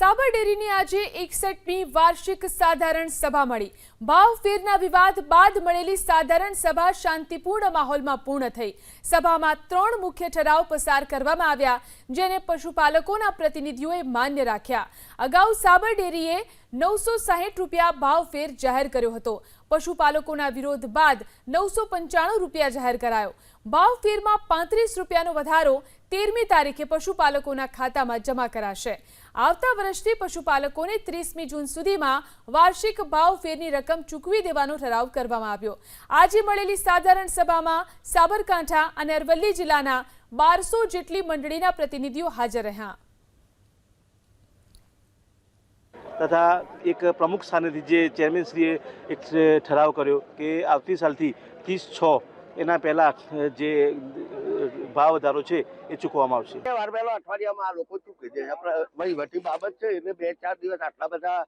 સાબર ડેરીની આજે 61મી વાર્ષિક સાધારણ સભા મળી। ભાવફેરના વિવાદ બાદ મળેલી સાધારણ સભા શાંતિપૂર્ણ માહોલમાં પૂર્ણ થઈ। સભામાં 3 મુખ્ય ઠરાવ પસાર કરવામાં આવ્યા, જેને પશુપાલકોના પ્રતિનિધિઓએ માન્ય રાખ્યા। અગાઉ સાબર ડેરીએ 960 રૂપિયા ભાવફેર જાહેર કર્યો હતો। પશુપાલકોના વિરોધ બાદ 995 રૂપિયા જાહેર કરાયો। ભાવફેરમાં 35 રૂપિયાનો વધારો 13મી તારીખે પશુપાલકોના ખાતામાં જમા કરાશે। આવતા વર્ષથી પશુપાલકોને 30મી જૂન સુધીમાં વાર્ષિક ભાવફેરની રકમ ચૂકવી દેવાનો ઠરાવ કરવામાં આવ્યો। આજે મળેલી સાધારણ સભામાં સાબરકાંઠા અને અરવલ્લી જિલ્લાના 1200 જેટલી મંડળીના પ્રતિનિધિઓ હાજર રહ્યા। તથા એક પ્રમુખ સ્થાનેથી જે ચેરમેનશ્રીએ એક ઠરાવ કર્યો કે આવતી સાલથી 30/6 એના પહેલા જે ભાવ વધારો છે એ ચૂકવવામાં આવશે। વાર પહેલા અઠવાડિયામાં આ લોકો ચૂકી દે, વહીવટી બાબત છે એટલે 2-4 દિવસ આટલા બધા